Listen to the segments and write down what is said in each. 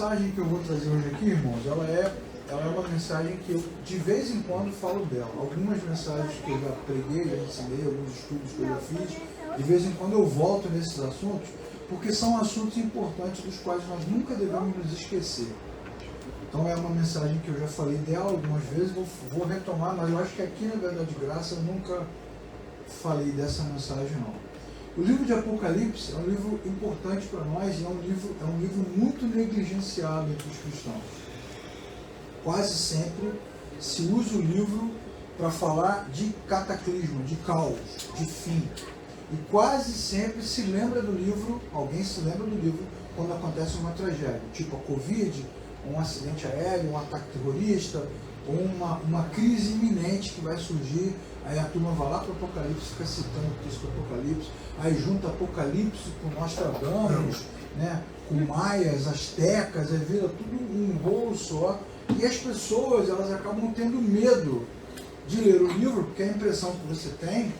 mensagem que eu vou trazer hoje aqui, irmãos, ela é uma mensagem que eu, de vez em quando, falo dela. Algumas mensagens que eu já preguei, já ensinei, alguns estudos que eu já fiz, de vez em quando eu volto nesses assuntos, porque são assuntos importantes dos quais nós nunca devemos nos esquecer. Então é uma mensagem que eu já falei dela algumas vezes, vou retomar, mas eu acho que aqui na Verdade de Graça eu nunca falei dessa mensagem não. O livro de Apocalipse é um livro importante para nós e é um livro muito negligenciado entre os cristãos. Quase sempre se usa o livro para falar de cataclismo, de caos, de fim. E quase sempre se lembra do livro, alguém se lembra do livro quando acontece uma tragédia, tipo a Covid, um acidente aéreo, um ataque terrorista, ou uma crise iminente que vai surgir. Aí a turma vai lá para o Apocalipse, fica citando o texto do Apocalipse, aí junta Apocalipse com Nostradamus, né, com maias, astecas, aí vira tudo um rolo só. E as pessoas, elas acabam tendo medo de ler o livro, porque a impressão que você tem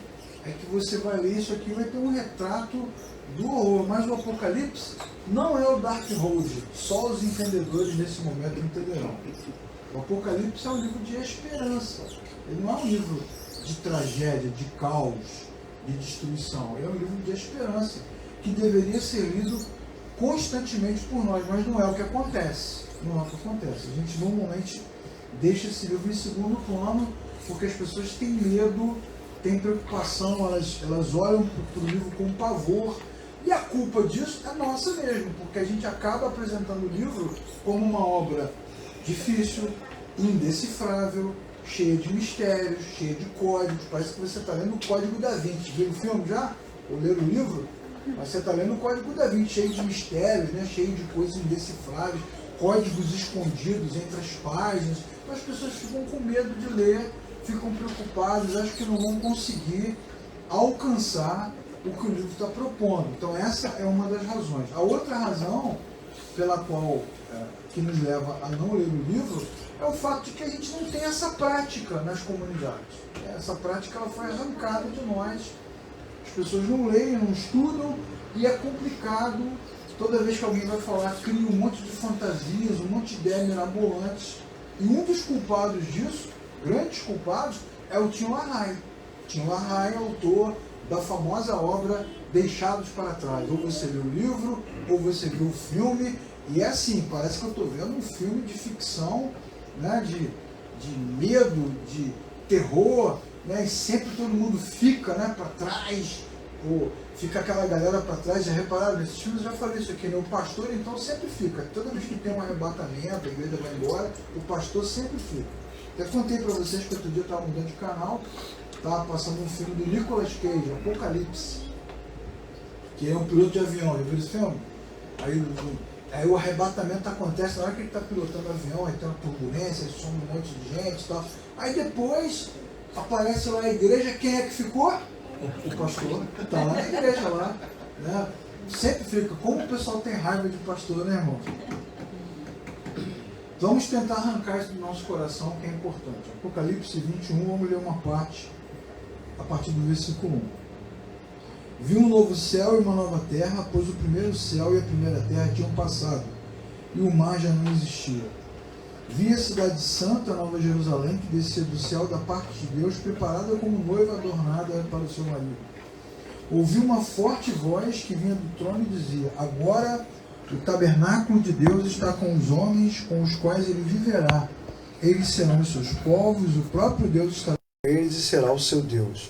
é que você vai ler isso aqui e vai ter um retrato do horror. Mas o Apocalipse não é o Darkhold, só os entendedores nesse momento entenderão. O Apocalipse é um livro de esperança, ele não é um livro de tragédia, de caos, de destruição. Ele é um livro de esperança, que deveria ser lido constantemente por nós, mas não é o que acontece. Não é o que acontece. A gente normalmente deixa esse livro em segundo plano, porque as pessoas têm medo, têm preocupação, elas olham para o livro com pavor, e a culpa disso é nossa mesmo, porque a gente acaba apresentando o livro como uma obra difícil, indecifrável, cheia de mistérios, cheia de códigos. Parece que você está lendo o Código da Vinci. Viu o filme já? Ou ler o livro? Mas você está lendo o Código da Vinci, cheio de mistérios, né? Cheio de coisas indecifráveis, códigos escondidos entre as páginas. Então as pessoas ficam com medo de ler, ficam preocupadas, acham que não vão conseguir alcançar o que o livro está propondo. Então essa é uma das razões. A outra razão pela qual que nos leva a não ler o livro é o fato de que a gente não tem essa prática nas comunidades. Essa prática ela foi arrancada de nós. As pessoas não leem, não estudam, e é complicado. Toda vez que alguém vai falar, cria um monte de fantasias, um monte de ideias mirabolantes. E um dos culpados disso, grandes culpados, é o Tim LaHaye. Tim LaHaye é autor da famosa obra Deixados para Trás. Ou você lê o livro, ou você vê o filme, e é assim, parece que eu estou vendo um filme de ficção, né, de medo, de terror, né, e sempre todo mundo fica, né, para trás, ou fica aquela galera para trás. Já repararam, nesses filmes eu já falei isso aqui, né? O pastor então sempre fica, toda vez que tem um arrebatamento, a igreja vai embora, o pastor sempre fica. Até contei para vocês que outro dia eu estava mudando de canal, estava passando um filme do Nicolas Cage, Apocalipse, que é um piloto de avião. Já viu esse filme? Aí o arrebatamento acontece na hora que ele está pilotando o avião, aí tem uma turbulência, aí some um monte de gente e tal. Aí depois aparece lá a igreja, quem é que ficou? O pastor, está lá na igreja lá, né? Sempre fica. Como o pessoal tem raiva de pastor, né, irmão? Vamos tentar arrancar isso do nosso coração, que é importante. Apocalipse 21, vamos ler uma parte, a partir do versículo 1. Vi um novo céu e uma nova terra, pois o primeiro céu e a primeira terra tinham passado, e o mar já não existia. Vi a cidade santa, a Nova Jerusalém, que descia do céu da parte de Deus, preparada como noiva adornada para o seu marido. Ouvi uma forte voz que vinha do trono e dizia: agora o tabernáculo de Deus está com os homens, com os quais ele viverá. Eles serão os seus povos, o próprio Deus estará com eles e será o seu Deus.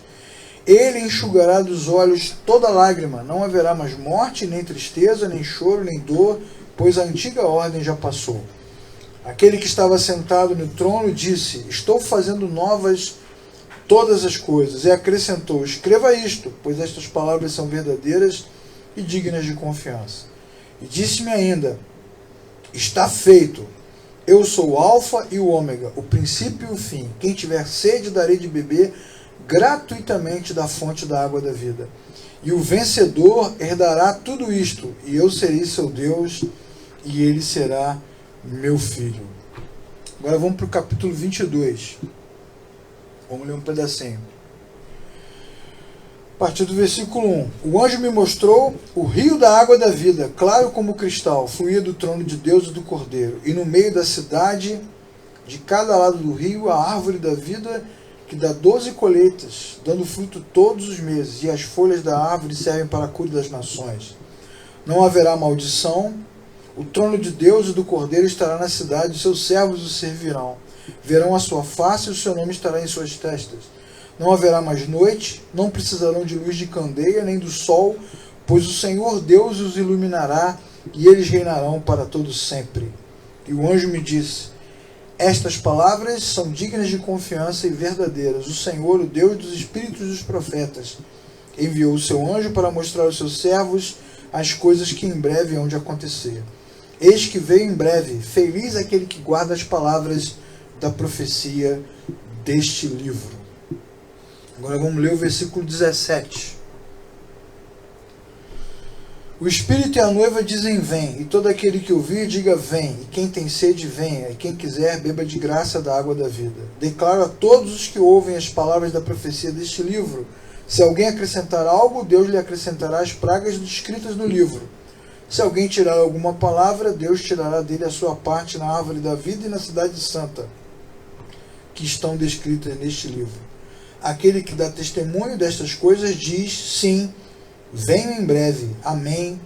Ele enxugará dos olhos toda lágrima, não haverá mais morte, nem tristeza, nem choro, nem dor, pois a antiga ordem já passou. Aquele que estava sentado no trono disse: estou fazendo novas todas as coisas. E acrescentou: escreva isto, pois estas palavras são verdadeiras e dignas de confiança. E disse-me ainda: está feito. Eu sou o Alfa e o Ômega, o princípio e o fim. Quem tiver sede, darei de beber gratuitamente da fonte da água da vida. E o vencedor herdará tudo isto, e eu serei seu Deus, e ele será meu filho. Agora vamos para o capítulo 22. Vamos ler um pedacinho. partir do versículo 1. O anjo me mostrou o rio da água da vida, claro como cristal, fluía do trono de Deus e do Cordeiro. E no meio da cidade, de cada lado do rio, a árvore da vida, que dá 12 colheitas, dando fruto todos os meses. E as folhas da árvore servem para a cura das nações. Não haverá maldição. O trono de Deus e do Cordeiro estará na cidade, os seus servos o servirão. Verão a sua face e o seu nome estará em suas testas. Não haverá mais noite, não precisarão de luz de candeia, nem do sol, pois o Senhor Deus os iluminará, e eles reinarão para todo sempre. E o anjo me disse: estas palavras são dignas de confiança e verdadeiras. O Senhor, o Deus dos espíritos dos profetas, enviou o seu anjo para mostrar aos seus servos as coisas que em breve hão de acontecer. Eis que veio em breve, feliz aquele que guarda as palavras da profecia deste livro. Agora vamos ler o versículo 17. O Espírito e a noiva dizem vem, e todo aquele que ouvir diga vem, e quem tem sede venha, e quem quiser beba de graça da água da vida. Declaro a todos os que ouvem as palavras da profecia deste livro, se alguém acrescentar algo, Deus lhe acrescentará as pragas descritas no livro. Se alguém tirar alguma palavra, Deus tirará dele a sua parte na árvore da vida e na cidade santa, que estão descritas neste livro. Aquele que dá testemunho destas coisas diz, sim, venho em breve. Amém.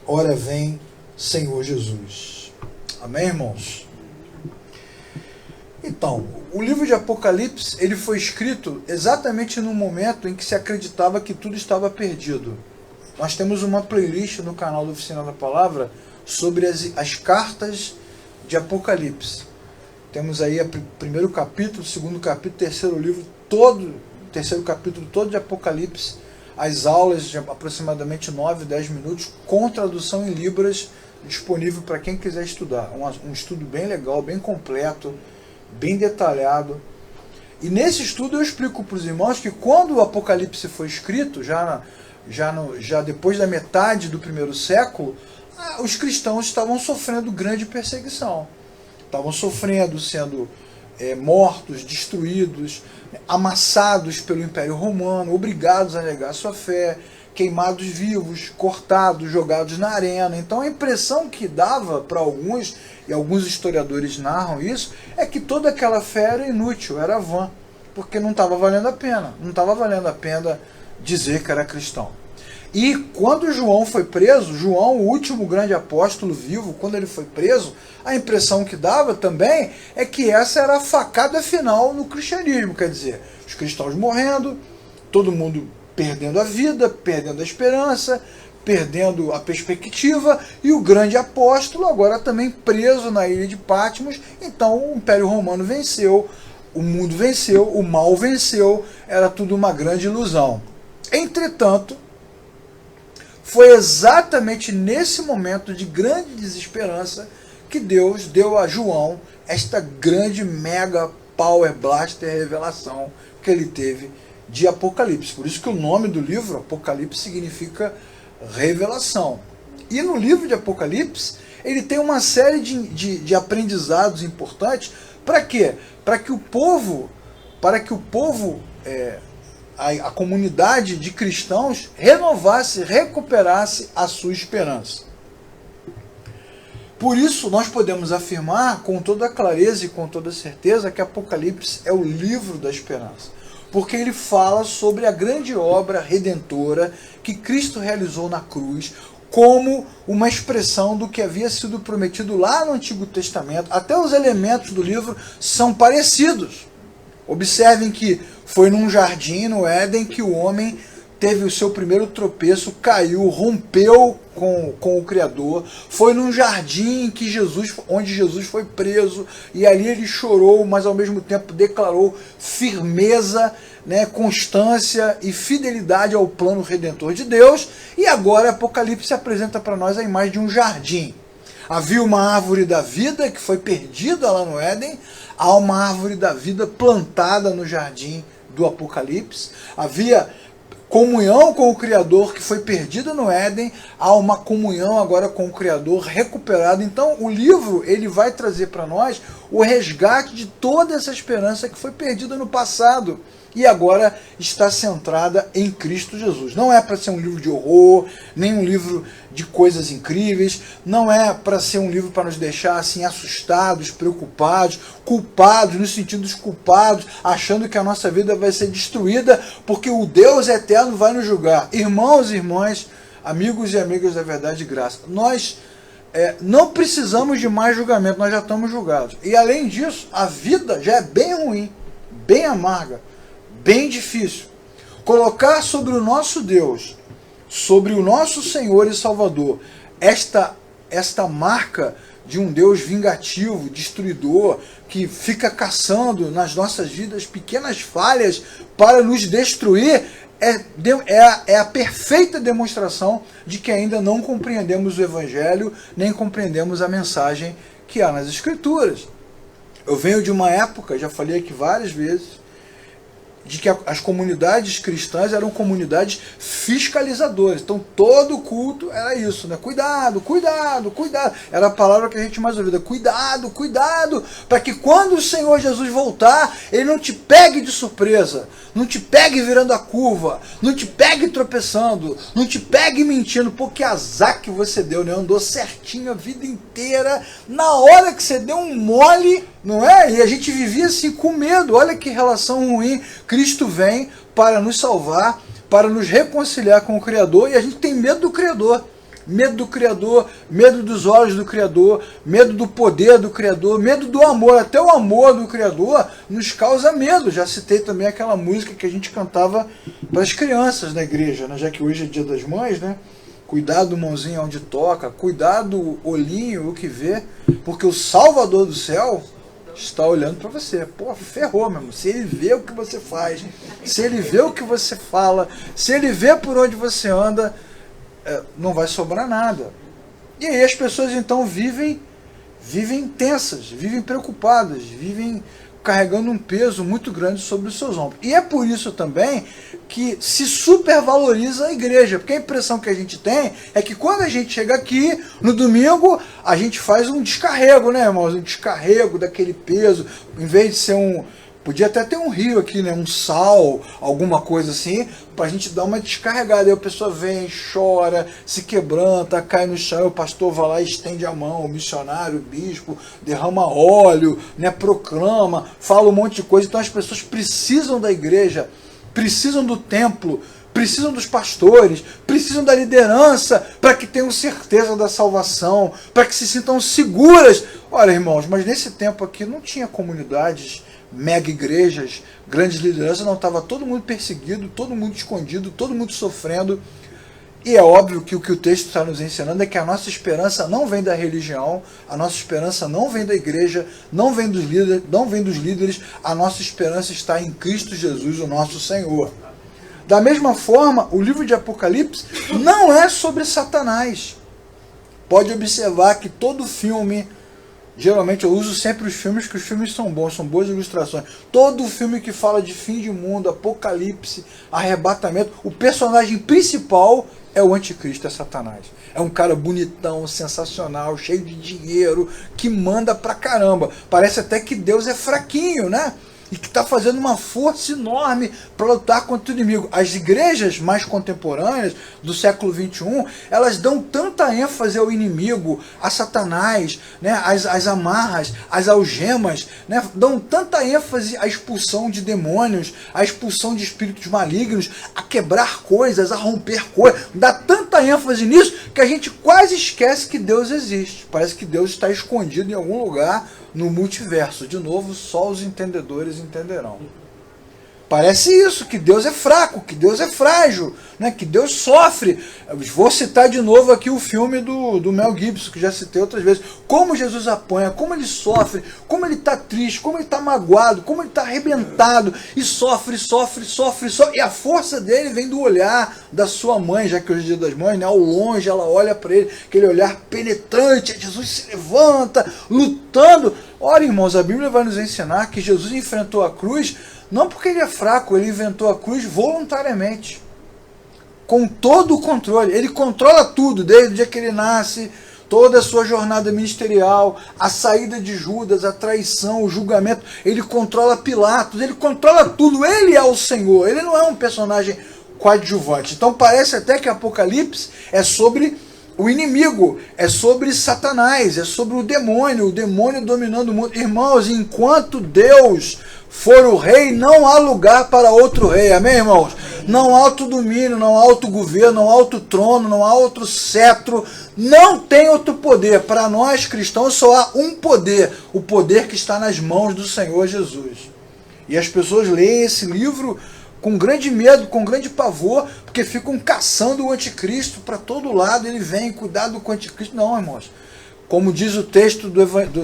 Ora vem, Senhor Jesus. Amém, irmãos? Então, o livro de Apocalipse, ele foi escrito exatamente no momento em que se acreditava que tudo estava perdido. Nós temos uma playlist no canal do Oficina da Palavra sobre as cartas de Apocalipse. Temos aí o primeiro capítulo, segundo capítulo, terceiro livro, terceiro capítulo todo de Apocalipse, as aulas de aproximadamente 9, 10 minutos, com tradução em Libras, disponível para quem quiser estudar. Um estudo bem legal, bem completo, bem detalhado. E nesse estudo eu explico para os irmãos que quando o Apocalipse foi escrito, já depois da metade do primeiro século, os cristãos estavam sofrendo grande perseguição. Estavam sofrendo, sendo mortos, destruídos, amassados pelo Império Romano, obrigados a negar sua fé, queimados vivos, cortados, jogados na arena. Então a impressão que dava para alguns, e alguns historiadores narram isso, é que toda aquela fé era inútil, era vã, porque não estava valendo a pena. Não estava valendo a pena dizer que era cristão. E quando João foi preso, João, o último grande apóstolo vivo, quando ele foi preso, a impressão que dava também é que essa era a facada final no cristianismo. Quer dizer, os cristãos morrendo, todo mundo perdendo a vida, perdendo a esperança, perdendo a perspectiva, e o grande apóstolo agora também preso na ilha de Patmos. Então o Império Romano venceu, o mundo venceu, o mal venceu, era tudo uma grande ilusão. Entretanto, foi exatamente nesse momento de grande desesperança que Deus deu a João esta grande mega power blaster revelação que ele teve de Apocalipse. Por isso que o nome do livro, Apocalipse, significa revelação. E no livro de Apocalipse, ele tem uma série de aprendizados importantes. Para quê? Para que o povo, a comunidade de cristãos renovasse, recuperasse a sua esperança. Por isso, nós podemos afirmar com toda clareza e com toda certeza que Apocalipse é o livro da esperança. Porque ele fala sobre a grande obra redentora que Cristo realizou na cruz, como uma expressão do que havia sido prometido lá no Antigo Testamento. Até os elementos do livro são parecidos. Observem que foi num jardim, no Éden, que o homem teve o seu primeiro tropeço, caiu, rompeu com o Criador. Foi num jardim que onde Jesus foi preso, e ali ele chorou, mas ao mesmo tempo declarou firmeza, constância e fidelidade ao plano redentor de Deus. E agora Apocalipse apresenta para nós a imagem de um jardim. Havia uma árvore da vida que foi perdida lá no Éden, há uma árvore da vida plantada no jardim do Apocalipse, havia comunhão com o Criador que foi perdida no Éden, há uma comunhão agora com o Criador recuperada. Então o livro ele vai trazer para nós o resgate de toda essa esperança que foi perdida no passado, e agora está centrada em Cristo Jesus. Não é para ser um livro de horror, nem um livro de coisas incríveis, não é para ser um livro para nos deixar assim assustados, preocupados, culpados, no sentido dos culpados, achando que a nossa vida vai ser destruída porque o Deus eterno vai nos julgar. Irmãos e irmãs, amigos e amigas da verdade e graça, nós não precisamos de mais julgamento, nós já estamos julgados. E além disso, a vida já é bem ruim, bem amarga, bem difícil. Colocar sobre o nosso Deus, sobre o nosso Senhor e Salvador, esta marca de um Deus vingativo, destruidor, que fica caçando nas nossas vidas pequenas falhas para nos destruir, é a perfeita demonstração de que ainda não compreendemos o Evangelho, nem compreendemos a mensagem que há nas Escrituras. Eu venho de uma época, já falei aqui várias vezes, de que as comunidades cristãs eram comunidades fiscalizadoras. Então todo culto era isso, né? Cuidado, cuidado, cuidado. Era a palavra que a gente mais ouvia. Cuidado, cuidado, para que quando o Senhor Jesus voltar, Ele não te pegue de surpresa, não te pegue virando a curva, não te pegue tropeçando, não te pegue mentindo, porque azar que você deu, né? Andou certinho a vida inteira, na hora que você deu um mole, não é? E a gente vivia assim com medo. Olha que relação ruim. Cristo vem para nos salvar, para nos reconciliar com o Criador, e a gente tem medo do Criador. Medo do Criador, medo dos olhos do Criador, medo do poder do Criador, medo do amor. Até o amor do Criador nos causa medo. Já citei também aquela música que a gente cantava para as crianças na igreja, né? Já que hoje é Dia das Mães, né? Cuidado, mãozinha, onde toca, cuidado, olhinho, o que vê, porque o Salvador do céu está olhando para você. Pô, ferrou, meu irmão. Se ele vê o que você faz, se ele vê o que você fala, se ele vê por onde você anda, não vai sobrar nada. E aí as pessoas então vivem tensas, vivem preocupadas, vivem carregando um peso muito grande sobre os seus ombros. E é por isso também que se supervaloriza a igreja, porque a impressão que a gente tem é que quando a gente chega aqui, no domingo, a gente faz um descarrego, né, irmãos? Um descarrego daquele peso, em vez de ser podia até ter um rio aqui, né? Um sal, alguma coisa assim, para a gente dar uma descarregada. Aí a pessoa vem, chora, se quebranta, cai no chão, o pastor vai lá e estende a mão, o missionário, o bispo, derrama óleo, né? Proclama, fala um monte de coisa. Então as pessoas precisam da igreja, precisam do templo, precisam dos pastores, precisam da liderança para que tenham certeza da salvação, para que se sintam seguras. Olha, irmãos, mas nesse tempo aqui não tinha comunidades, mega igrejas, grandes lideranças, não, estava todo mundo perseguido, todo mundo escondido, todo mundo sofrendo. E é óbvio que o que o texto está nos ensinando é que a nossa esperança não vem da religião, a nossa esperança não vem da igreja, não vem dos líderes, a nossa esperança está em Cristo Jesus, o nosso Senhor. Da mesma forma, o livro de Apocalipse não é sobre Satanás. Pode observar que todo filme, geralmente eu uso sempre os filmes, que os filmes são bons, são boas ilustrações. Todo filme que fala de fim de mundo, apocalipse, arrebatamento, o personagem principal é o anticristo, é Satanás. É um cara bonitão, sensacional, cheio de dinheiro, que manda pra caramba. Parece até que Deus é fraquinho, né? E que está fazendo uma força enorme para lutar contra o inimigo. As igrejas mais contemporâneas do século XXI, elas dão tanta ênfase ao inimigo, a Satanás, né, as amarras, as algemas, né, dão tanta ênfase à expulsão de demônios, à expulsão de espíritos malignos, a quebrar coisas, a romper coisas. Dá tanta ênfase nisso que a gente quase esquece que Deus existe. Parece que Deus está escondido em algum lugar no multiverso. De novo, só os entendedores entenderão. Parece isso, que Deus é fraco, que Deus é frágil, né? Que Deus sofre. Vou citar de novo aqui o filme do Mel Gibson, que já citei outras vezes. Como Jesus apanha, como ele sofre, como ele está triste, como ele está magoado, como ele está arrebentado, e sofre. E a força dele vem do olhar da sua mãe, já que hoje é Dia das Mães, né? Ao longe ela olha para ele, aquele olhar penetrante, Jesus se levanta, lutando. Ora, irmãos, a Bíblia vai nos ensinar que Jesus enfrentou a cruz não porque ele é fraco, ele inventou a cruz voluntariamente, com todo o controle. Ele controla tudo, desde o dia que ele nasce, toda a sua jornada ministerial, a saída de Judas, a traição, o julgamento. Ele controla Pilatos, ele controla tudo. Ele é o Senhor, ele não é um personagem coadjuvante. Então parece até que Apocalipse é sobre o inimigo, é sobre Satanás, é sobre o demônio dominando o mundo. Irmãos, enquanto Deus for o rei, não há lugar para outro rei, amém, irmãos? Não há outro domínio, não há outro governo, não há outro trono, não há outro cetro, não tem outro poder. Para nós cristãos só há um poder, o poder que está nas mãos do Senhor Jesus. E as pessoas leem esse livro com grande medo, com grande pavor, porque ficam caçando o anticristo para todo lado. Ele vem, cuidado com o anticristo. Não, irmãos. Como diz o texto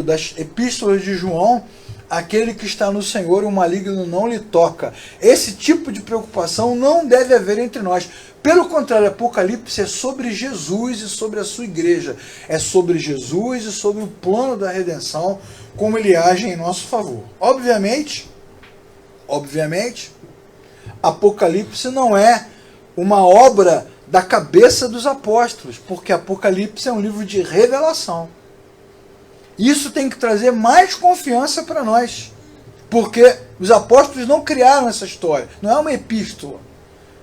das epístolas de João, aquele que está no Senhor, o maligno não lhe toca. Esse tipo de preocupação não deve haver entre nós. Pelo contrário, Apocalipse é sobre Jesus e sobre a sua igreja. É sobre Jesus e sobre o plano da redenção, como ele age em nosso favor. Obviamente, Apocalipse não é uma obra da cabeça dos apóstolos, porque Apocalipse é um livro de revelação. Isso tem que trazer mais confiança para nós, porque os apóstolos não criaram essa história. Não é uma epístola,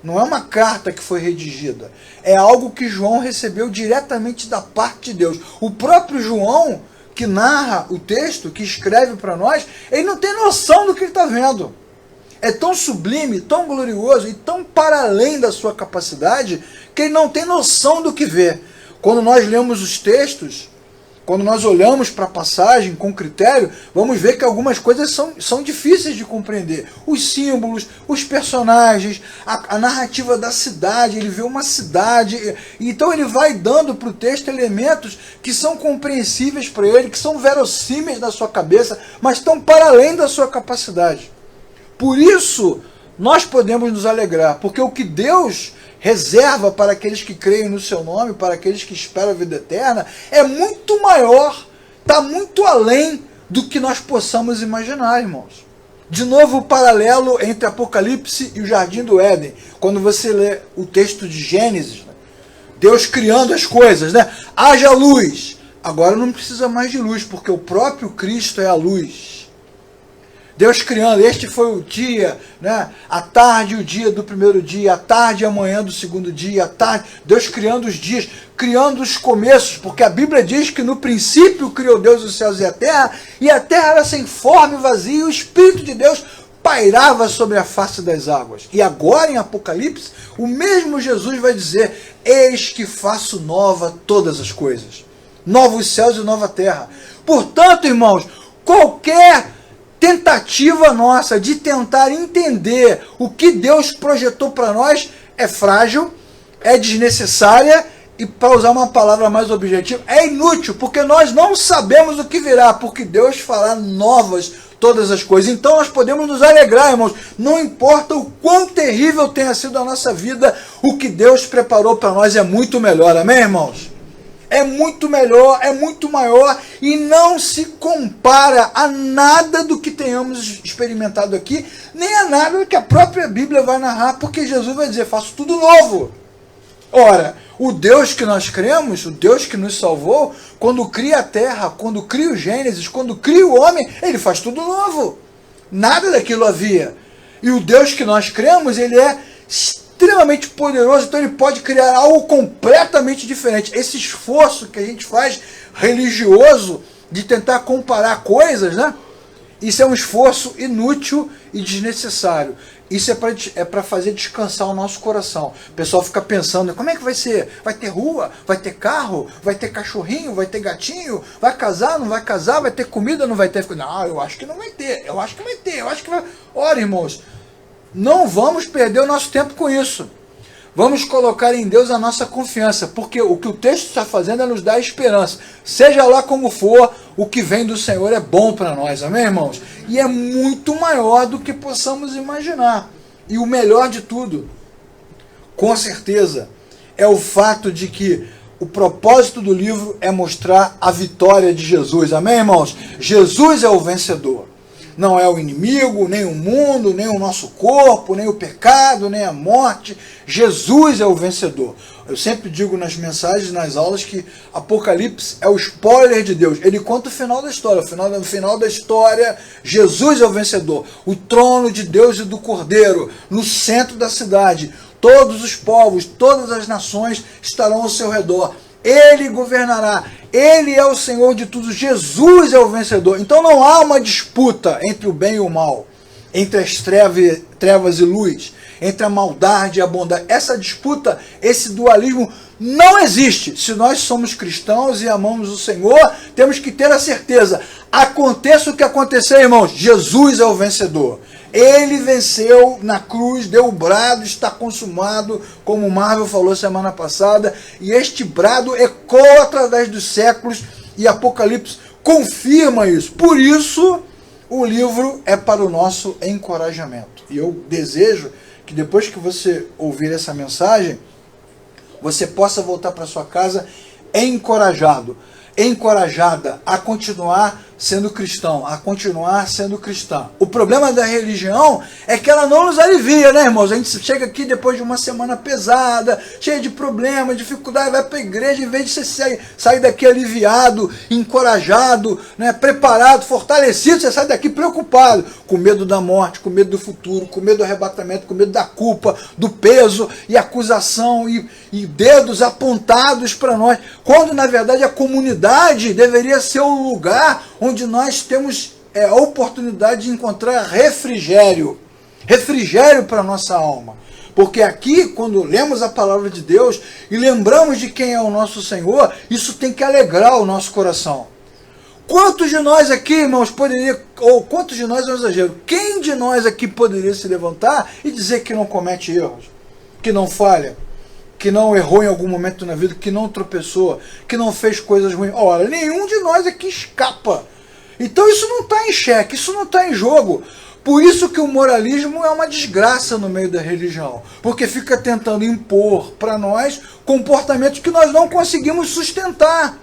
não é uma carta que foi redigida. É algo que João recebeu diretamente da parte de Deus. O próprio João, que narra o texto, que escreve para nós, ele não tem noção do que ele está vendo. É tão sublime, tão glorioso e tão para além da sua capacidade que ele não tem noção do que vê. Quando nós lemos os textos, quando nós olhamos para a passagem com critério, vamos ver que algumas coisas são difíceis de compreender. Os símbolos, os personagens, a narrativa da cidade, ele vê uma cidade, então ele vai dando para o texto elementos que são compreensíveis para ele, que são verossímeis na sua cabeça, mas estão para além da sua capacidade. Por isso, nós podemos nos alegrar, porque o que Deus reserva para aqueles que creem no seu nome, para aqueles que esperam a vida eterna, é muito maior, está muito além do que nós possamos imaginar, irmãos. De novo, o paralelo entre Apocalipse e o Jardim do Éden. Quando você lê o texto de Gênesis, né? Deus criando as coisas, né? Haja luz. Agora não precisa mais de luz, porque o próprio Cristo é a luz. Deus criando, este foi o dia, né? A tarde, o dia do primeiro dia, a tarde e a manhã do segundo dia, a tarde, Deus criando os dias, criando os começos, porque a Bíblia diz que no princípio criou Deus os céus e a terra era sem forma e vazia, e o Espírito de Deus pairava sobre a face das águas. E agora em Apocalipse, o mesmo Jesus vai dizer, eis que faço nova todas as coisas, novos céus e nova terra. Portanto, irmãos, qualquer tentativa nossa de tentar entender o que Deus projetou para nós é frágil, é desnecessária e, para usar uma palavra mais objetiva, é inútil, porque nós não sabemos o que virá, porque Deus fará novas todas as coisas. Então nós podemos nos alegrar, irmãos, não importa o quão terrível tenha sido a nossa vida, o que Deus preparou para nós é muito melhor, amém, irmãos? É muito melhor, é muito maior e não se compara a nada do que tenhamos experimentado aqui, nem a nada do que a própria Bíblia vai narrar, porque Jesus vai dizer, faço tudo novo. Ora, o Deus que nós cremos, o Deus que nos salvou, quando cria a terra, quando cria o Gênesis, quando cria o homem, ele faz tudo novo. Nada daquilo havia. E o Deus que nós cremos, ele é extremamente poderoso, então ele pode criar algo completamente diferente. Esse esforço que a gente faz religioso de tentar comparar coisas, né? Isso é um esforço inútil e desnecessário. Isso é para fazer descansar o nosso coração. O pessoal fica pensando, como é que vai ser? Vai ter rua? Vai ter carro? Vai ter cachorrinho? Vai ter gatinho? Vai casar? Não vai casar? Vai ter comida? Não vai ter? Não, eu acho que não vai ter. Eu acho que vai ter. Eu acho que vai... Ora, irmãos, não vamos perder o nosso tempo com isso. Vamos colocar em Deus a nossa confiança, porque o que o texto está fazendo é nos dar esperança. Seja lá como for, o que vem do Senhor é bom para nós, amém, irmãos? E é muito maior do que possamos imaginar. E o melhor de tudo, com certeza, é o fato de que o propósito do livro é mostrar a vitória de Jesus, amém, irmãos? Jesus é o vencedor. não é o inimigo, nem o mundo, nem o nosso corpo, nem o pecado, nem a morte. Jesus é o vencedor. Eu sempre digo nas mensagens, nas aulas, que Apocalipse é o spoiler de Deus. Ele conta o final da história. No final da história, Jesus é o vencedor. O trono de Deus e do Cordeiro, no centro da cidade. Todos os povos, todas as nações estarão ao seu redor. Ele governará. Ele é o Senhor de tudo. Jesus é o vencedor. Então não há uma disputa entre o bem e o mal, entre as trevas e luz, entre a maldade e a bondade. Essa disputa, esse dualismo não existe. Se nós somos cristãos e amamos o Senhor, temos que ter a certeza. Aconteça o que acontecer, irmãos, Jesus é o vencedor. Ele venceu na cruz, deu o brado, está consumado, como o Marvel falou semana passada, e este brado ecoa através dos séculos, e Apocalipse confirma isso. Por isso, o livro é para o nosso encorajamento. E eu desejo que depois que você ouvir essa mensagem, você possa voltar para sua casa encorajado, encorajada a continuar sendo cristão, a continuar sendo cristã. O problema da religião é que ela não nos alivia, né, irmãos? A gente chega aqui depois de uma semana pesada, cheia de problemas, dificuldade, vai para a igreja, em vez de você sair daqui aliviado, encorajado, né, preparado, fortalecido, você sai daqui preocupado, com medo da morte, com medo do futuro, com medo do arrebatamento, com medo da culpa, do peso e acusação e dedos apontados para nós, quando na verdade a comunidade deveria ser o lugar onde nós temos a oportunidade de encontrar refrigério para a nossa alma. Porque aqui, quando lemos a palavra de Deus e lembramos de quem é o nosso Senhor, isso tem que alegrar o nosso coração. Quantos de nós aqui, irmãos, quantos de nós é um exagero? Quem de nós aqui poderia se levantar e dizer que não comete erros, que não falha, que não errou em algum momento na vida, que não tropeçou, que não fez coisas ruins? Ora, nenhum de nós aqui escapa. Então isso não está em xeque, isso não está em jogo. Por isso que o moralismo é uma desgraça no meio da religião, porque fica tentando impor para nós comportamentos que nós não conseguimos sustentar.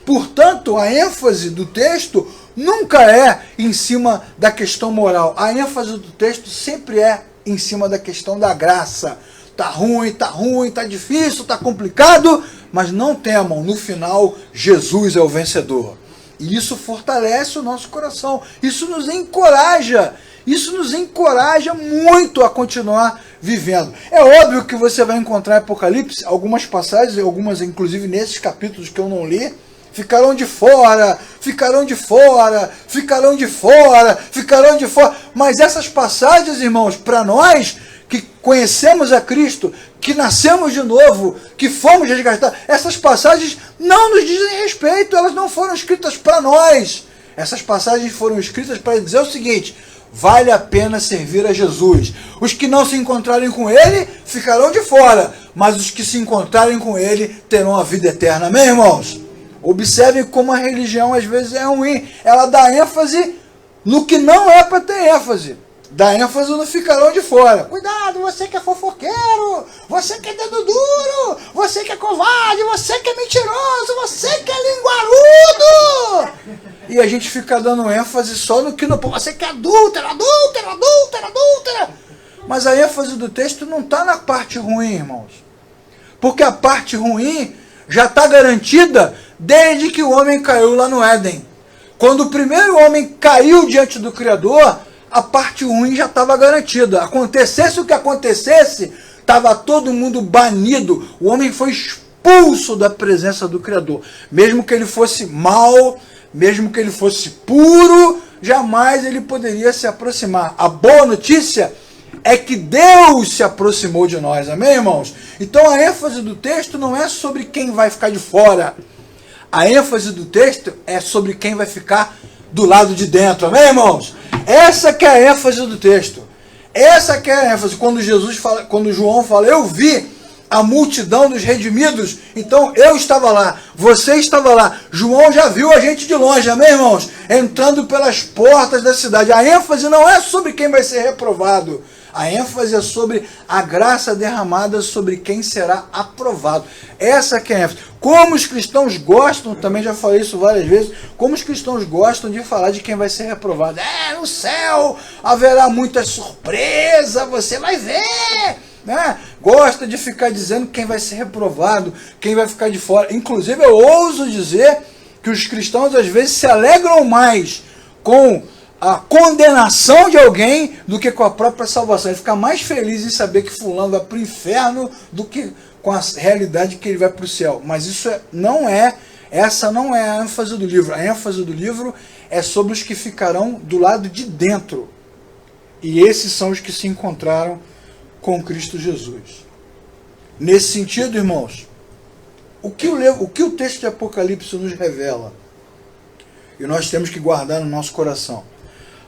Portanto, a ênfase do texto nunca é em cima da questão moral. A ênfase do texto sempre é em cima da questão da graça. Tá ruim, tá difícil, tá complicado, mas não temam, no final, Jesus é o vencedor. E isso fortalece o nosso coração, isso nos encoraja muito a continuar vivendo. É óbvio que você vai encontrar em Apocalipse algumas passagens, algumas inclusive nesses capítulos que eu não li, ficarão de fora, mas essas passagens, irmãos, para nós que conhecemos a Cristo, que nascemos de novo, que fomos resgatados, essas passagens não nos dizem respeito, elas não foram escritas para nós. Essas passagens foram escritas para dizer o seguinte: vale a pena servir a Jesus. Os que não se encontrarem com Ele ficarão de fora, mas os que se encontrarem com Ele terão a vida eterna. Amém, irmãos? Observem como a religião às vezes é ruim. Ela dá ênfase no que não é para ter ênfase. Dá ênfase no ficarão de fora. Cuidado, você que é fofoqueiro, você que é dedo duro, você que é covarde, você que é mentiroso, você que é linguarudo. E a gente fica dando ênfase só no que não... Você que é adúltera. Mas a ênfase do texto não está na parte ruim, irmãos. Porque a parte ruim já está garantida desde que o homem caiu lá no Éden. Quando o primeiro homem caiu diante do Criador, a parte ruim já estava garantida. Acontecesse o que acontecesse, estava todo mundo banido. O homem foi expulso da presença do Criador. Mesmo que ele fosse mau, mesmo que ele fosse puro, jamais ele poderia se aproximar. A boa notícia é que Deus se aproximou de nós. Amém, irmãos? Então a ênfase do texto não é sobre quem vai ficar de fora. A ênfase do texto é sobre quem vai ficar do lado de dentro. Amém, irmãos? Essa que é a ênfase do texto. Essa que é a ênfase. Quando João fala, eu vi a multidão dos redimidos, então eu estava lá, você estava lá. João já viu a gente de longe, amém, irmãos? Entrando pelas portas da cidade. A ênfase não é sobre quem vai ser reprovado. A ênfase é sobre a graça derramada sobre quem será aprovado. Essa que é a ênfase. Como os cristãos gostam, também já falei isso várias vezes, como os cristãos gostam de falar de quem vai ser reprovado. No céu haverá muita surpresa, você vai ver. Né? Gosta de ficar dizendo quem vai ser reprovado, quem vai ficar de fora. Inclusive eu ouso dizer que os cristãos às vezes se alegram mais com a condenação de alguém do que com a própria salvação. Ele fica mais feliz em saber que fulano vai para o inferno do que com a realidade que ele vai para o céu. Mas essa não é a ênfase do livro. A ênfase do livro é sobre os que ficarão do lado de dentro. E esses são os que se encontraram com Cristo Jesus. Nesse sentido, irmãos, o que o texto de Apocalipse nos revela? E nós temos que guardar no nosso coração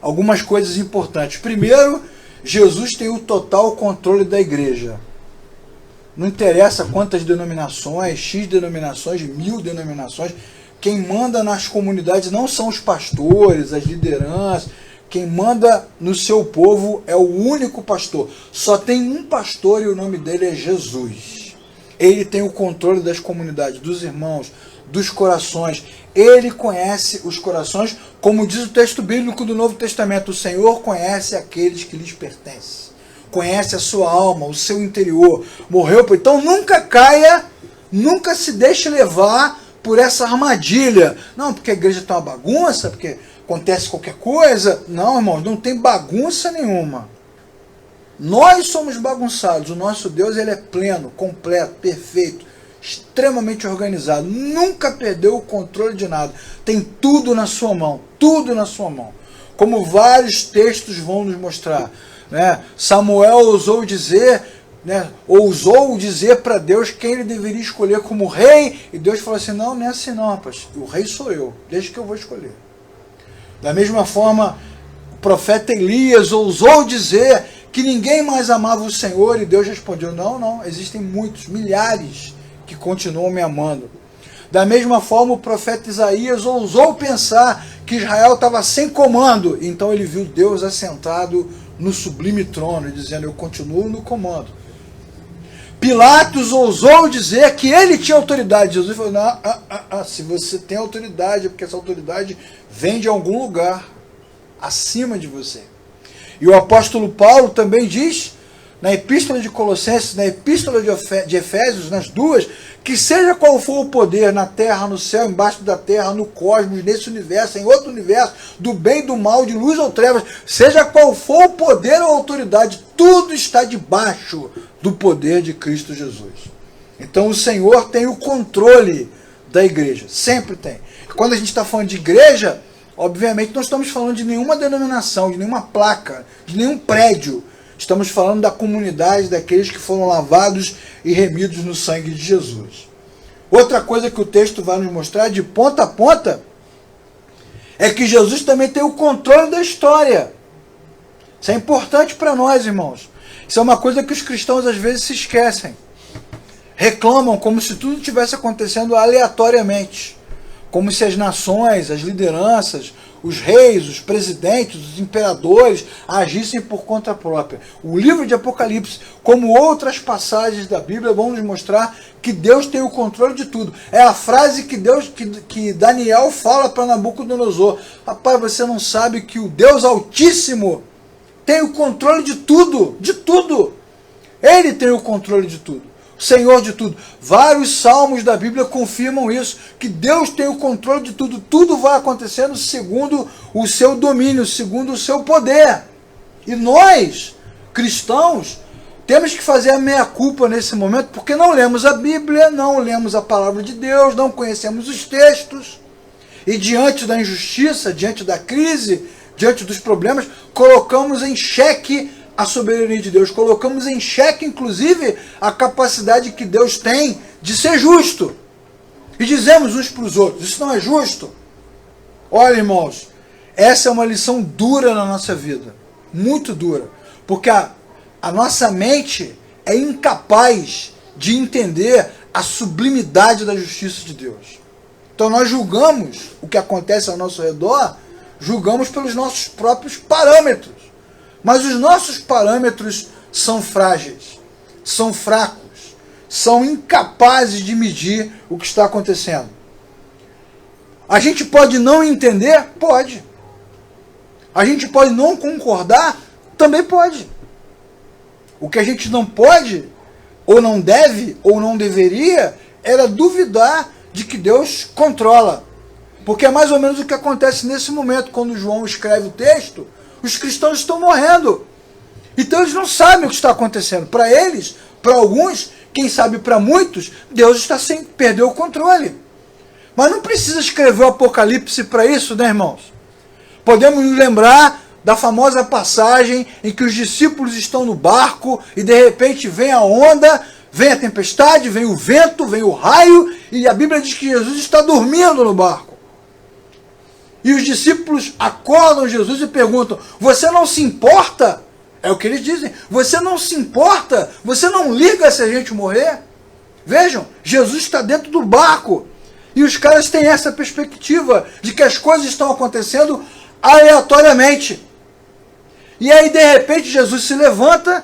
algumas coisas importantes. Primeiro, Jesus tem o total controle da igreja. Não interessa quantas denominações, X denominações, 1000 denominações, quem manda nas comunidades não são os pastores, as lideranças. Quem manda no seu povo é o único pastor. Só tem um pastor e o nome dele é Jesus. Ele tem o controle das comunidades, dos irmãos, dos corações. Ele conhece os corações, como diz o texto bíblico do Novo Testamento. O Senhor conhece aqueles que lhes pertencem. Conhece a sua alma, o seu interior. Morreu. Então nunca caia, nunca se deixe levar por essa armadilha. Não, porque a igreja está uma bagunça, porque acontece qualquer coisa. Não, irmãos, não tem bagunça nenhuma. Nós somos bagunçados. O nosso Deus, ele é pleno, completo, perfeito, extremamente organizado. Nunca perdeu o controle de nada. Tem tudo na sua mão. Tudo na sua mão. Como vários textos vão nos mostrar. Né? Samuel ousou dizer para Deus quem ele deveria escolher como rei. E Deus falou assim, não é assim não, rapaz. O rei sou eu. Deixa que eu vou escolher. Da mesma forma, o profeta Elias ousou dizer que ninguém mais amava o Senhor, e Deus respondeu, não, existem muitos, milhares que continuam me amando. Da mesma forma, o profeta Isaías ousou pensar que Israel estava sem comando, então ele viu Deus assentado no sublime trono, dizendo, eu continuo no comando. Pilatos ousou dizer que ele tinha autoridade. Jesus falou, se você tem autoridade, é porque essa autoridade vem de algum lugar acima de você. E o apóstolo Paulo também diz, na epístola de Colossenses, na epístola de Efésios, nas duas, que seja qual for o poder na terra, no céu, embaixo da terra, no cosmos, nesse universo, em outro universo, do bem, do mal, de luz ou trevas, seja qual for o poder ou autoridade, tudo está debaixo do poder de Cristo Jesus. Então o Senhor tem o controle da igreja, sempre tem. Quando a gente está falando de igreja, obviamente não estamos falando de nenhuma denominação, de nenhuma placa, de nenhum prédio. Estamos falando da comunidade, daqueles que foram lavados e remidos no sangue de Jesus. Outra coisa que o texto vai nos mostrar de ponta a ponta é que Jesus também tem o controle da história. Isso é importante para nós, irmãos. Isso é uma coisa que os cristãos às vezes se esquecem. Reclamam como se tudo estivesse acontecendo aleatoriamente. Como se as nações, as lideranças, os reis, os presidentes, os imperadores agissem por conta própria. O livro de Apocalipse, como outras passagens da Bíblia, vão nos mostrar que Deus tem o controle de tudo. É a frase que Daniel fala para Nabucodonosor. Rapaz, você não sabe que o Deus Altíssimo tem o controle de tudo, de tudo. Ele tem o controle de tudo. Senhor de tudo. Vários salmos da Bíblia confirmam isso, que Deus tem o controle de tudo. Tudo vai acontecendo segundo o seu domínio, segundo o seu poder. E nós, cristãos, temos que fazer a meia-culpa nesse momento, porque não lemos a Bíblia, não lemos a palavra de Deus, não conhecemos os textos. E diante da injustiça, diante da crise, diante dos problemas, colocamos em xeque a soberania de Deus. Colocamos em xeque, inclusive, a capacidade que Deus tem de ser justo. E dizemos uns para os outros, isso não é justo. Olha, irmãos, essa é uma lição dura na nossa vida. Muito dura. Porque a nossa mente é incapaz de entender a sublimidade da justiça de Deus. Então nós julgamos o que acontece ao nosso redor, julgamos pelos nossos próprios parâmetros. Mas os nossos parâmetros são frágeis, são fracos, são incapazes de medir o que está acontecendo. A gente pode não entender? Pode. A gente pode não concordar? Também pode. O que a gente não pode, ou não deve, ou não deveria, era duvidar de que Deus controla. Porque é mais ou menos o que acontece nesse momento, quando João escreve o texto, os cristãos estão morrendo. Então eles não sabem o que está acontecendo. Para eles, para alguns, quem sabe para muitos, Deus está sem perder o controle. Mas não precisa escrever o Apocalipse para isso, né, irmãos? Podemos nos lembrar da famosa passagem em que os discípulos estão no barco e de repente vem a onda, vem a tempestade, vem o vento, vem o raio, e a Bíblia diz que Jesus está dormindo no barco. E os discípulos acordam Jesus e perguntam: você não se importa? É o que eles dizem. Você não se importa? Você não liga se a gente morrer? Vejam, Jesus está dentro do barco. E os caras têm essa perspectiva de que as coisas estão acontecendo aleatoriamente. E aí, de repente, Jesus se levanta,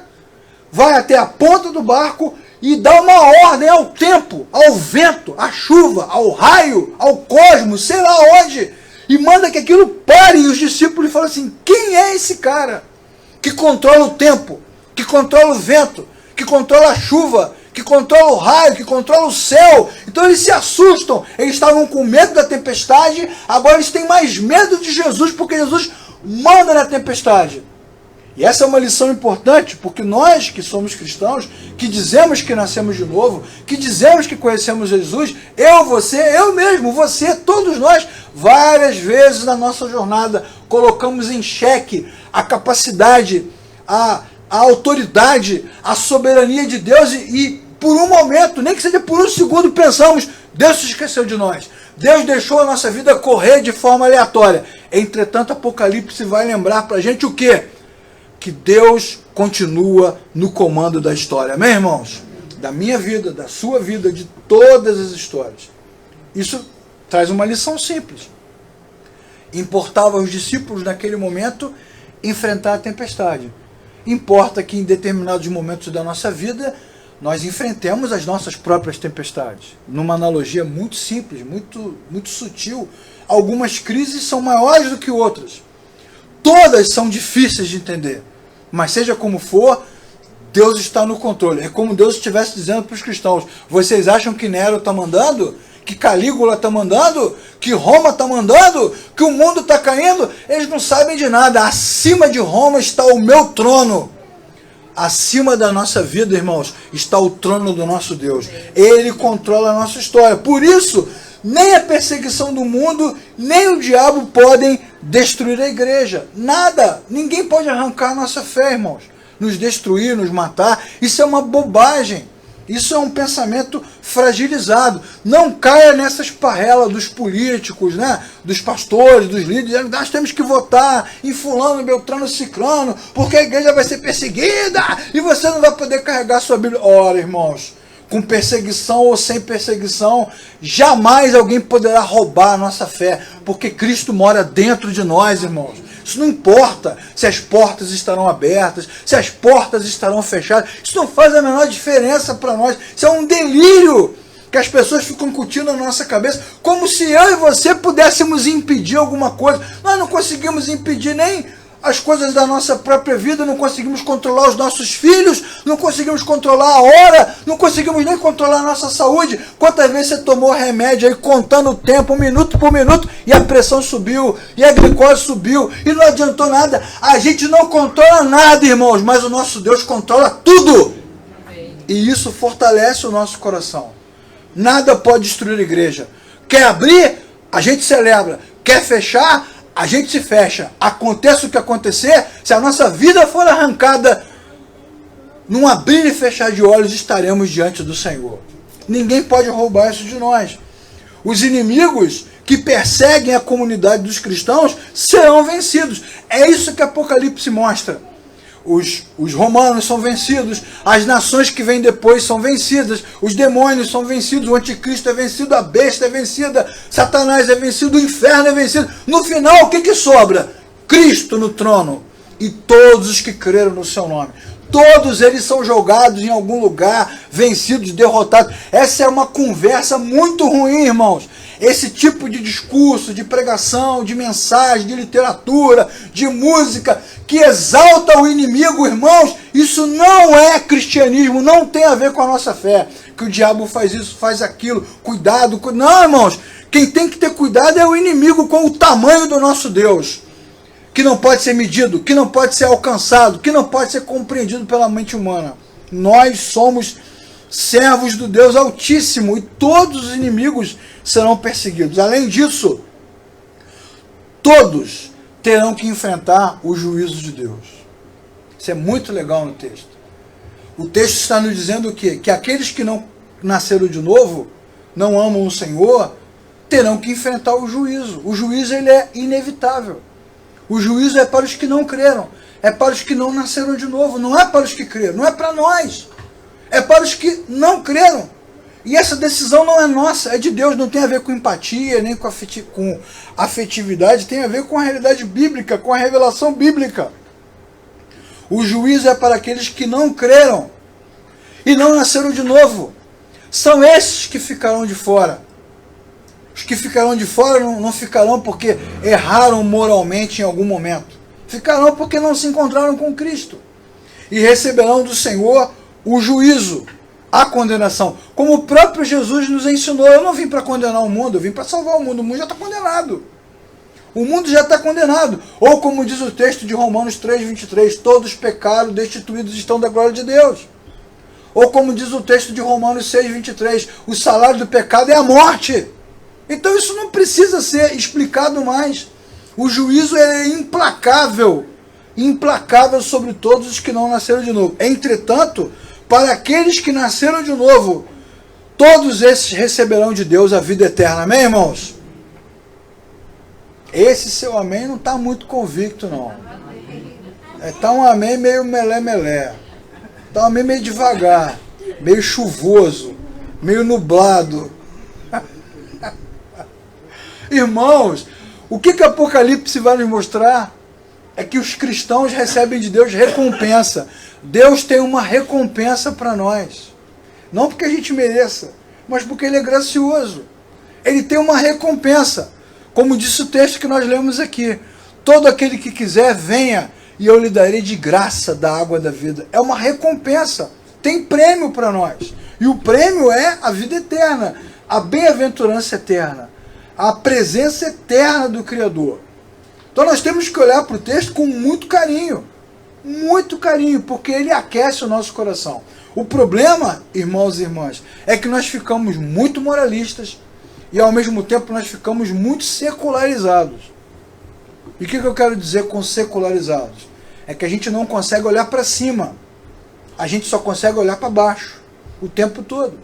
vai até a ponta do barco e dá uma ordem ao tempo, ao vento, à chuva, ao raio, ao cosmos, sei lá onde, e manda que aquilo pare. E os discípulos falam assim: quem é esse cara que controla o tempo, que controla o vento, que controla a chuva, que controla o raio, que controla o céu? Então eles se assustam. Eles estavam com medo da tempestade, agora eles têm mais medo de Jesus, porque Jesus manda na tempestade. E essa é uma lição importante, porque nós que somos cristãos, que dizemos que nascemos de novo, que dizemos que conhecemos Jesus, eu, você, eu mesmo, você, todos nós, várias vezes na nossa jornada, colocamos em xeque a capacidade, a autoridade, a soberania de Deus e por um momento, nem que seja por um segundo, pensamos: Deus se esqueceu de nós. Deus deixou a nossa vida correr de forma aleatória. Entretanto, Apocalipse vai lembrar para a gente o quê? Que Deus continua no comando da história. Amém, irmãos? Da minha vida, da sua vida, de todas as histórias. Isso traz uma lição simples. Importava aos discípulos naquele momento enfrentar a tempestade. Importa que em determinados momentos da nossa vida nós enfrentemos as nossas próprias tempestades. Numa analogia muito simples, muito sutil, algumas crises são maiores do que outras. Todas são difíceis de entender. Mas seja como for, Deus está no controle. É como Deus estivesse dizendo para os cristãos: vocês acham que Nero está mandando? Que Calígula está mandando? Que Roma está mandando? Que o mundo está caindo? Eles não sabem de nada. Acima de Roma está o meu trono. Acima da nossa vida, irmãos, está o trono do nosso Deus. Ele controla a nossa história. Por isso, nem a perseguição do mundo, nem o diabo podem destruir a igreja. Nada. Ninguém pode arrancar a nossa fé, irmãos. Nos destruir, nos matar. Isso é uma bobagem. Isso é um pensamento fragilizado. Não caia nessa esparrela dos políticos, né? Dos pastores, dos líderes. Nós temos que votar em fulano, beltrano, ciclano, porque a igreja vai ser perseguida e você não vai poder carregar sua Bíblia. Ora, irmãos, com perseguição ou sem perseguição, jamais alguém poderá roubar a nossa fé, porque Cristo mora dentro de nós, irmãos. Isso não importa se as portas estarão abertas, se as portas estarão fechadas. Isso não faz a menor diferença para nós. Isso é um delírio que as pessoas ficam incutindo na nossa cabeça, como se eu e você pudéssemos impedir alguma coisa. Nós não conseguimos impedir nem as coisas da nossa própria vida, não conseguimos controlar os nossos filhos, não conseguimos controlar a hora, não conseguimos nem controlar a nossa saúde. Quantas vezes você tomou remédio aí contando o tempo, minuto por minuto, e a pressão subiu, e a glicose subiu, e não adiantou nada. A gente não controla nada, irmãos, mas o nosso Deus controla tudo. E isso fortalece o nosso coração. Nada pode destruir a igreja. Quer abrir? A gente celebra. Quer fechar? A gente se fecha. Aconteça o que acontecer, se a nossa vida for arrancada, num abrir e fechar de olhos, estaremos diante do Senhor. Ninguém pode roubar isso de nós. Os inimigos que perseguem a comunidade dos cristãos serão vencidos. É isso que Apocalipse mostra. Os romanos são vencidos, as nações que vêm depois são vencidas, os demônios são vencidos, o anticristo é vencido, a besta é vencida, Satanás é vencido, o inferno é vencido. No final, o que sobra? Cristo no trono. e todos os que creram no seu nome. Todos eles são jogados em algum lugar, vencidos, derrotados. Essa é uma conversa muito ruim, irmãos. Esse tipo de discurso, de pregação, de mensagem, de literatura, de música, que exalta o inimigo, irmãos, isso não é cristianismo, não tem a ver com a nossa fé. Que o diabo faz isso, faz aquilo, cuidado. Não, irmãos, quem tem que ter cuidado é o inimigo com o tamanho do nosso Deus, que não pode ser medido, que não pode ser alcançado, que não pode ser compreendido pela mente humana. Nós somos servos do Deus Altíssimo e todos os inimigos serão perseguidos. Além disso, todos terão que enfrentar o juízo de Deus. Isso é muito legal no texto. O texto está nos dizendo o quê? Que aqueles que não nasceram de novo, não amam o Senhor, terão que enfrentar o juízo. O juízo ele é inevitável. O juízo é para os que não creram, é para os que não nasceram de novo, não é para os que creram, não é para nós, é para os que não creram. E essa decisão não é nossa, é de Deus, não tem a ver com empatia, nem com afetividade, tem a ver com a realidade bíblica, com a revelação bíblica. O juízo é para aqueles que não creram e não nasceram de novo. São esses que ficarão de fora. Os que ficarão de fora não ficarão porque erraram moralmente em algum momento. Ficarão porque não se encontraram com Cristo. E receberão do Senhor o juízo, a condenação. Como o próprio Jesus nos ensinou, eu não vim para condenar o mundo, eu vim para salvar o mundo já está condenado. O mundo já está condenado. Ou como diz o texto de Romanos 3:23, todos pecaram, destituídos estão da glória de Deus. Ou como diz o texto de Romanos 6:23, o salário do pecado é a morte. Então isso não precisa ser explicado mais. O juízo é implacável, implacável sobre todos os que não nasceram de novo. Entretanto, para aqueles que nasceram de novo, todos esses receberão de Deus a vida eterna. Amém, irmãos? Esse seu amém não está muito convicto, não. Está um amém meio melé-melé. Está um amém meio devagar, meio chuvoso, meio nublado. Irmãos, o que Apocalipse vai nos mostrar é que os cristãos recebem de Deus recompensa. Deus tem uma recompensa para nós. Não porque a gente mereça, mas porque Ele é gracioso. Ele tem uma recompensa. Como disse o texto que nós lemos aqui. Todo aquele que quiser, venha, e eu lhe darei de graça da água da vida. É uma recompensa. Tem prêmio para nós. E o prêmio é a vida eterna, a bem-aventurança eterna, a presença eterna do Criador. Então nós temos que olhar para o texto com muito carinho, porque ele aquece o nosso coração. O problema, irmãos e irmãs, é que nós ficamos muito moralistas e ao mesmo tempo nós ficamos muito secularizados. E o que eu quero dizer com secularizados? É que a gente não consegue olhar para cima, a gente só consegue olhar para baixo o tempo todo.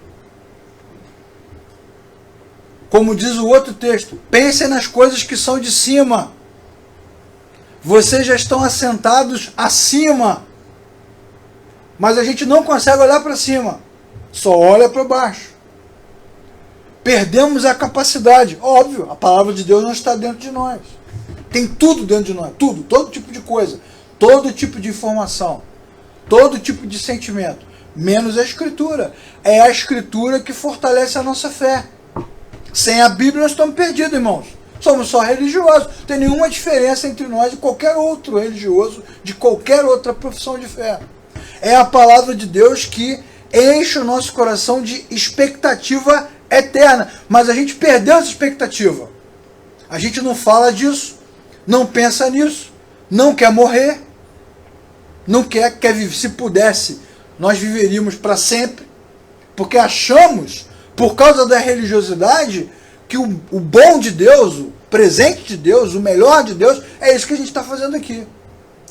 Como diz o outro texto, pensem nas coisas que são de cima. Vocês já estão assentados acima. Mas a gente não consegue olhar para cima. Só olha para baixo. Perdemos a capacidade. Óbvio, a palavra de Deus não está dentro de nós. Tem tudo dentro de nós. Tudo, todo tipo de coisa. Todo tipo de informação. Todo tipo de sentimento. Menos a Escritura. É a Escritura que fortalece a nossa fé. Sem a Bíblia nós estamos perdidos, irmãos. Somos só religiosos. Não tem nenhuma diferença entre nós e qualquer outro religioso de qualquer outra profissão de fé. É a palavra de Deus que enche o nosso coração de expectativa eterna. Mas a gente perdeu essa expectativa. A gente não fala disso, não pensa nisso, não quer morrer, não quer viver. Se pudesse, nós viveríamos para sempre, porque achamos, por causa da religiosidade, que o bom de Deus, o presente de Deus, o melhor de Deus, é isso que a gente está fazendo aqui.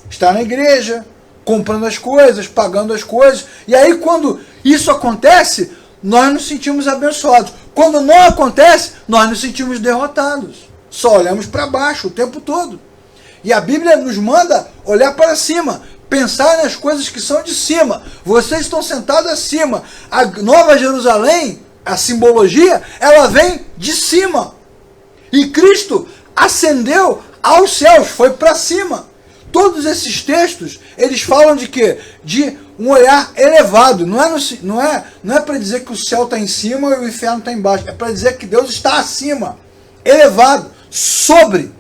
Está na igreja, comprando as coisas, pagando as coisas, e aí quando isso acontece, nós nos sentimos abençoados. Quando não acontece, nós nos sentimos derrotados. Só olhamos para baixo o tempo todo. E a Bíblia nos manda olhar para cima, pensar nas coisas que são de cima. Vocês estão sentados acima. A Nova Jerusalém, a simbologia, ela vem de cima. E Cristo ascendeu aos céus, foi para cima. Todos esses textos, eles falam de quê? De um olhar elevado. Não é para dizer que o céu está em cima e o inferno está embaixo. É para dizer que Deus está acima, elevado, sobre.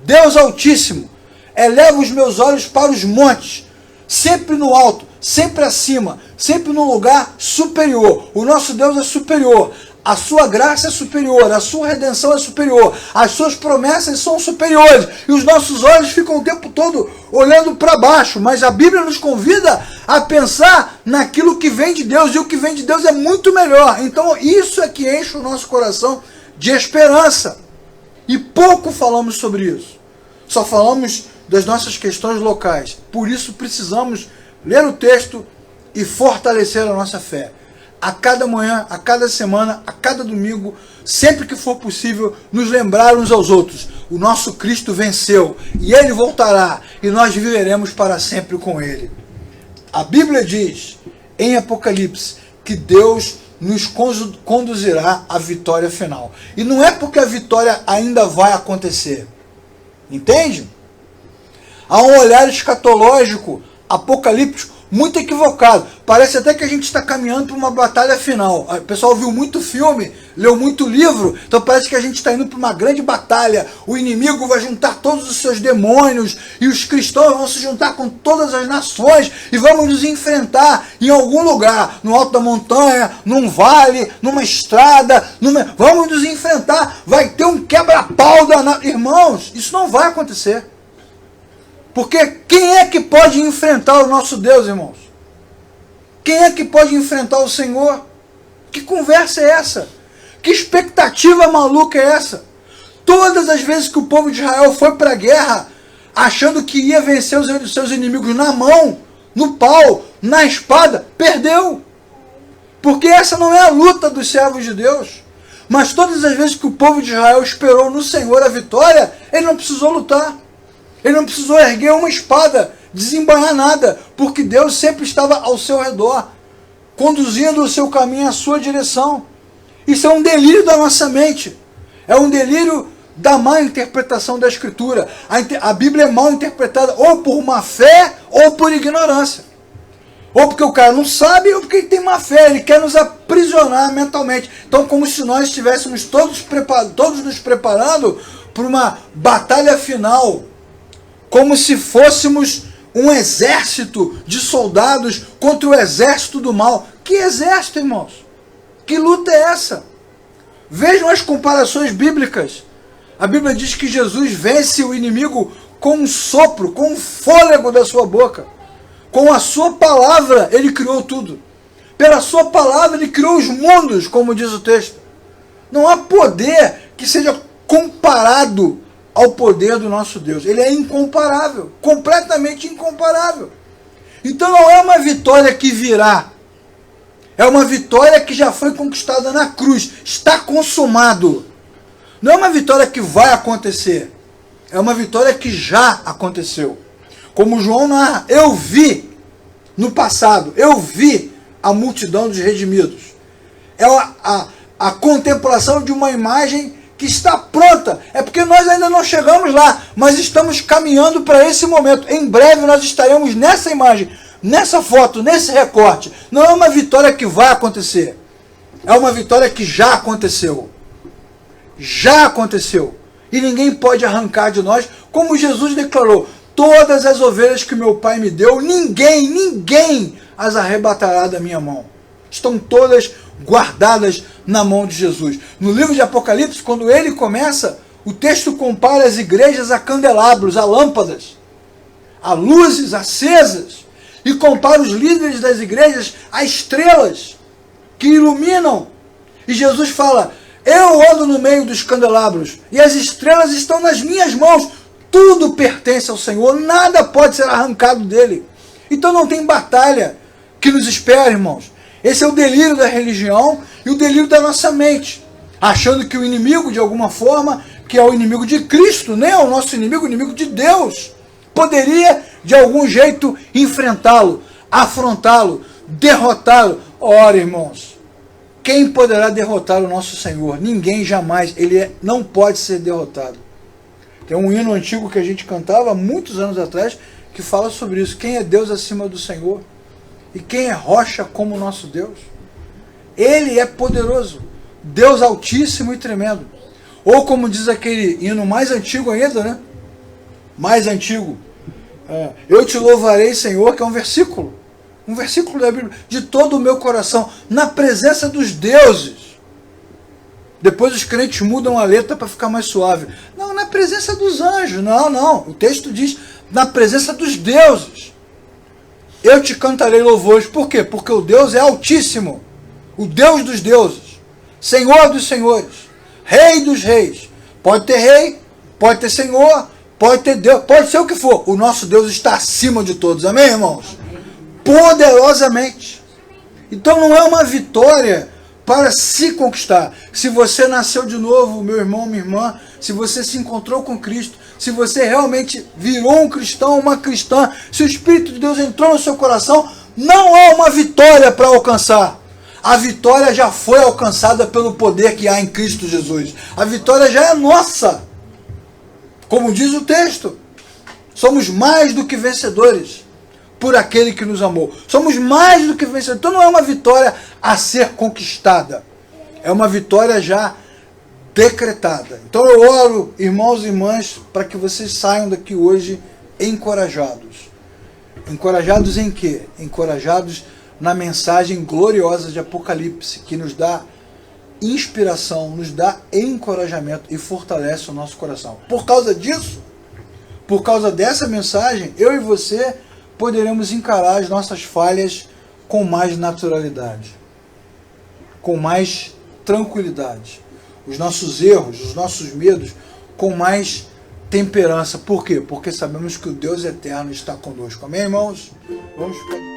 Deus Altíssimo. Eleva os meus olhos para os montes, sempre no alto, sempre acima, sempre num lugar superior. O nosso Deus é superior. A sua graça é superior, a sua redenção é superior, as suas promessas são superiores, e os nossos olhos ficam o tempo todo olhando para baixo, mas a Bíblia nos convida a pensar naquilo que vem de Deus, e o que vem de Deus é muito melhor. Então isso é que enche o nosso coração de esperança, e pouco falamos sobre isso, só falamos das nossas questões locais. Por isso precisamos ler o texto e fortalecer a nossa fé. A cada manhã, a cada semana, a cada domingo, sempre que for possível, nos lembrar uns aos outros. O nosso Cristo venceu e Ele voltará e nós viveremos para sempre com Ele. A Bíblia diz, em Apocalipse, que Deus nos conduzirá à vitória final. E não é porque a vitória ainda vai acontecer. Entende? Há um olhar escatológico, apocalíptico, muito equivocado. Parece até que a gente está caminhando para uma batalha final. O pessoal viu muito filme, leu muito livro, então parece que a gente está indo para uma grande batalha. O inimigo vai juntar todos os seus demônios e os cristãos vão se juntar com todas as nações e vamos nos enfrentar em algum lugar, no alto da montanha, num vale, numa estrada, vamos nos enfrentar, vai ter um quebra-pau danado. Irmãos, isso não vai acontecer. Porque quem é que pode enfrentar o nosso Deus, irmãos? Quem é que pode enfrentar o Senhor? Que conversa é essa? Que expectativa maluca é essa? Todas as vezes que o povo de Israel foi para a guerra, achando que ia vencer os seus inimigos na mão, no pau, na espada, perdeu. Porque essa não é a luta dos servos de Deus. Mas todas as vezes que o povo de Israel esperou no Senhor a vitória, ele não precisou lutar. Ele não precisou erguer uma espada, desembanhar nada, porque Deus sempre estava ao seu redor, conduzindo o seu caminho à sua direção. Isso é um delírio da nossa mente. É um delírio da má interpretação da Escritura. A Bíblia é mal interpretada ou por má fé ou por ignorância. Ou porque o cara não sabe ou porque ele tem má fé. Ele quer nos aprisionar mentalmente. Então, como se nós estivéssemos todos nos preparando para uma batalha final, como se fôssemos um exército de soldados contra o exército do mal. Que exército, irmãos? Que luta é essa? Vejam as comparações bíblicas. A Bíblia diz que Jesus vence o inimigo com um sopro, com um fôlego da sua boca. Com a sua palavra ele criou tudo. Pela sua palavra ele criou os mundos, como diz o texto. Não há poder que seja comparado ao poder do nosso Deus. Ele é incomparável, completamente incomparável. Então não é uma vitória que virá, é uma vitória que já foi conquistada na cruz, está consumado. Não é uma vitória que vai acontecer, é uma vitória que já aconteceu. Como João narra, eu vi no passado, eu vi a multidão dos redimidos. É a contemplação de uma imagem que está pronta. É porque nós ainda não chegamos lá, mas estamos caminhando para esse momento. Em breve nós estaremos nessa imagem, nessa foto, nesse recorte. Não é uma vitória que vai acontecer, é uma vitória que já aconteceu. Já aconteceu. E ninguém pode arrancar de nós, como Jesus declarou: todas as ovelhas que meu Pai me deu, ninguém as arrebatará da minha mão. Estão todas guardadas na mão de Jesus. No livro de Apocalipse, quando ele começa, o texto compara as igrejas a candelabros, a lâmpadas, a luzes acesas, e compara os líderes das igrejas a estrelas que iluminam. E Jesus fala: eu ando no meio dos candelabros e as estrelas estão nas minhas mãos. Tudo pertence ao Senhor, nada pode ser arrancado dele. Então não tem batalha que nos espera, irmãos. Esse é o delírio da religião e o delírio da nossa mente, achando que o inimigo, de alguma forma, que é o inimigo de Cristo, nem é o nosso inimigo, o inimigo de Deus, poderia, de algum jeito, enfrentá-lo, afrontá-lo, derrotá-lo. Ora, irmãos, quem poderá derrotar o nosso Senhor? Ninguém, jamais. Ele não pode ser derrotado. Tem um hino antigo que a gente cantava há muitos anos atrás, que fala sobre isso. Quem é Deus acima do Senhor? E quem é rocha como o nosso Deus? Ele é poderoso, Deus altíssimo e tremendo. Ou como diz aquele hino mais antigo ainda, né? Mais antigo. Eu te louvarei, Senhor, que é um versículo da Bíblia, de todo o meu coração, na presença dos deuses. Depois os crentes mudam a letra para ficar mais suave. Não, na presença dos anjos. Não. O texto diz, na presença dos deuses. Eu te cantarei louvores. Por quê? Porque o Deus é altíssimo. O Deus dos deuses. Senhor dos senhores. Rei dos reis. Pode ter rei, pode ter senhor, pode ter Deus, pode ser o que for. O nosso Deus está acima de todos. Amém, irmãos? Poderosamente. Então não é uma vitória para se conquistar. Se você nasceu de novo, meu irmão, minha irmã, se você se encontrou com Cristo, se você realmente virou um cristão, uma cristã, se o Espírito de Deus entrou no seu coração, não há uma vitória para alcançar. A vitória já foi alcançada pelo poder que há em Cristo Jesus. A vitória já é nossa. Como diz o texto, somos mais do que vencedores por aquele que nos amou. Somos mais do que vencedores. Então não é uma vitória a ser conquistada. É uma vitória já decretada. Então eu oro, irmãos e irmãs, para que vocês saiam daqui hoje encorajados. Encorajados em quê? Encorajados na mensagem gloriosa de Apocalipse, que nos dá inspiração, nos dá encorajamento e fortalece o nosso coração. Por causa disso, por causa dessa mensagem, eu e você poderemos encarar as nossas falhas com mais naturalidade, com mais tranquilidade. Os nossos erros, os nossos medos, com mais temperança. Por quê? Porque sabemos que o Deus eterno está conosco. Amém, irmãos? Vamos ficar...